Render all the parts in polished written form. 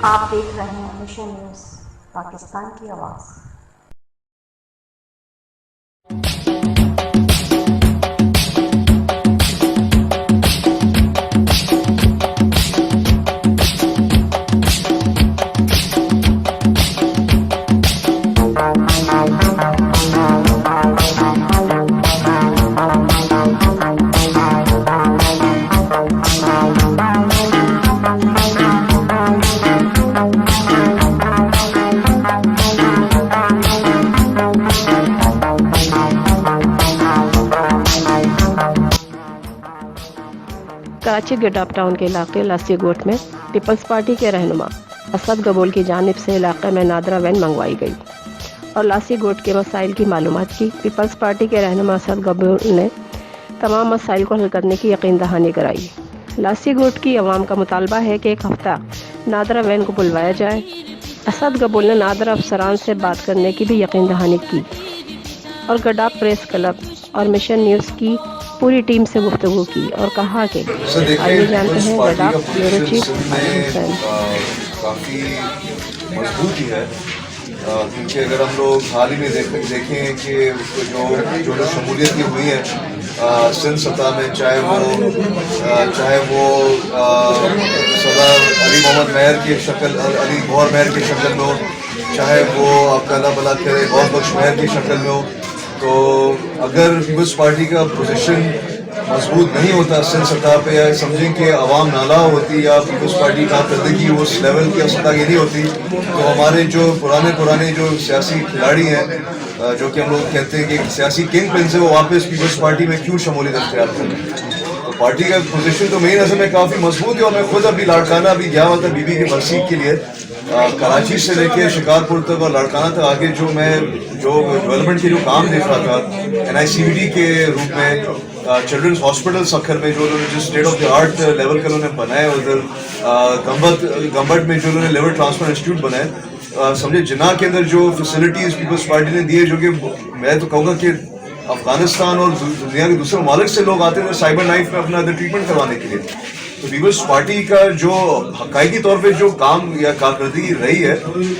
آپ دیکھ رہے ہیں مشن نیوز پاکستان کی آواز۔ کراچی گڈ اپ ٹاؤن کے علاقے لاسی گوٹ میں پیپلز پارٹی کے رہنما اسد گبول کی جانب سے علاقے میں نادرہ وین منگوائی گئی اور لاسی گوٹ کے مسائل کی معلومات کی۔ پیپلز پارٹی کے رہنما اسد گبول نے تمام مسائل کو حل کرنے کی یقین دہانی کرائی۔ لاسی گوٹ کی عوام کا مطالبہ ہے کہ ایک ہفتہ نادرہ وین کو بلوایا جائے۔ اسد گبول نے نادرہ افسران سے بات کرنے کی بھی یقین دہانی کی اور گڈا پریس کلب اور مشن نیوز کی پوری ٹیم سے گفتگو کی اور کہا کہ آئیے جانتے ہیں گڈا بیورو چیف حسین۔ کافی مضبوط ہی ہے، کیونکہ اگر ہم لوگ حال ہی میں دیکھیں کہ جو شمولیت کی ہوئی ہے سندھ سطح میں، چاہے وہ صدر علی محمد مہر کی شکل، علی گوہر مہر کی شکل میں ہو، چاہے وہ آپ کا اللہ بھلا کرے غوث بخش مہر کی شکل میں ہو، تو اگر پیپلز پارٹی کا پوزیشن مضبوط نہیں ہوتا سندھ سطح پہ، یا سمجھیں کہ عوام نالا ہوتی یا پیپلز پارٹی کارکردگی اس لیول کی سطح کی نہیں ہوتی، تو ہمارے جو پرانے جو سیاسی کھلاڑی ہیں، جو کہ ہم لوگ کہتے ہیں کہ سیاسی کنگ پنز ہیں، وہ واپس پیپلز پارٹی میں کیوں شمولیت اختیار کریں؟ تو پارٹی کا پوزیشن تو میری نظر میں کافی مضبوط ہے، اور میں خود ابھی لاڑکانہ بھی گیا ہوا تھا بی بی کی برسی کے لیے، کراچی سے لے کے شکارپور تک اور لاڑکانہ تک آگے جو ڈیولپمنٹ کے جو کام دیکھ رہا تھا NICVD کے روپ میں، چلڈرنس ہاسپٹل سکھر میں جو انہوں نے state of the art level کا انہوں نے بنایا، ادھر گمبت میں جو انہوں نے لیور ٹرانسفر انسٹیٹیوٹ بنایا، سمجھے جناح کے اندر جو فیسلٹیز پیپلز پارٹی نے دی ہے، جو کہ میں تو کہوں گا کہ افغانستان اور دنیا کے دوسرے ممالک سے لوگ آتے ہیں سائبر نائف میں اپنا ٹریٹمنٹ کروانے کے لیے۔ تو پیپلز پارٹی کا جو حقائقی طور پہ جو کام یا کارکردگی رہی ہے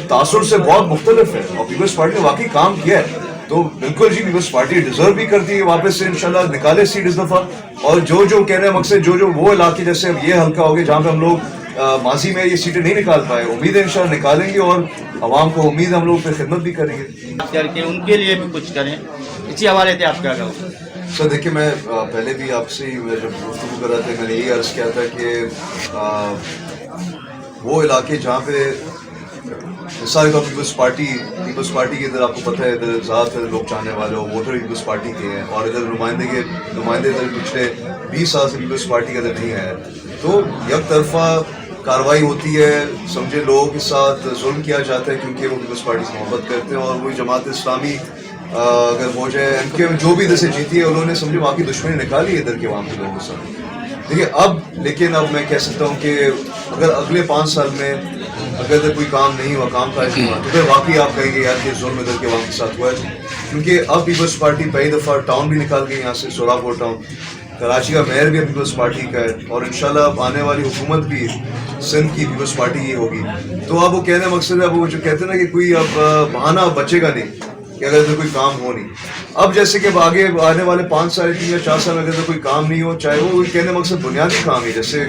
تاثر سے بہت مختلف ہے، اور پیپلز پارٹی نے واقعی کام کیا ہے، تو بالکل جی پیپلز پارٹی ڈیزرو بھی کرتی ہے واپس سے انشاءاللہ نکالے سیٹ اس دفعہ، اور جو کہنے مقصد جو وہ علاقے جیسے اب یہ حلقہ ہو گیا جہاں پہ ہم لوگ ماضی میں یہ سیٹیں نہیں نکال پائے، امید ہے انشاءاللہ نکالیں گے، اور عوام کو امید ہم لوگ پہ خدمت بھی کریں گے کر کے ان کے لیے بھی کچھ کریں۔ اسی حوالے سے آپ کیا کہو؟ سر دیکھیے، میں پہلے بھی آپ سے جب گفتگو کر رہا تھا میں نے یہی عرض کیا تھا کہ وہ علاقے جہاں پہ مثال کا پیپلز پارٹی کے ادھر آپ کو پتہ ہے ادھر زیادہ تر لوگ چاہنے والے ہو ووٹر پیپلز پارٹی کے ہیں، اور ادھر نمائندے ادھر پچھلے 20 سال سے پیپلز پارٹی کے ادھر نہیں ہے، تو یک طرفہ کارروائی ہوتی ہے، سمجھے لوگوں کے ساتھ ظلم کیا جاتا ہے کیونکہ وہ پیپلز پارٹی سے محبت کرتے ہیں، اور وہی جماعت اسلامی اگر ہو جائے MK میں جو بھی ادھر سے جیتی ہے انہوں نے سمجھے واقعی دشمنی نکالی ادھر کے عوام کے لوگوں کے ساتھ۔ دیکھیے لیکن اب میں کہہ سکتا ہوں کہ اگر اگلے 5 سال میں اگر ادھر کوئی کام نہیں ہوا، کام کاج نہیں ہوا، تو پھر واقعی آپ کہیں گے یار کہ ظلم ادھر کے عوام کے ساتھ ہوا ہے، کیونکہ اب پیپلز پارٹی پہلی دفعہ ٹاؤن بھی نکال گئی یہاں سے، سولاپور ٹاؤن، کراچی کا میئر بھی پیپلز پارٹی کا ہے، اور انشاءاللہ اب آنے والی حکومت بھی سندھ کی پیپلز پارٹی کی ہوگی۔ تو اب وہ کہنے مقصد ہے، اب وہ جو کہتے ہیں نا کہ کوئی اب بہانہ بچے گا نہیں کہ اگر ادھر کوئی کام ہو نہیں، اب جیسے کہ آگے آنے والے 5 سال 3 یا 4 سال میں اگر کوئی کام نہیں ہو، چاہے وہ کہنے مقصد بنیادی کام ہے، جیسے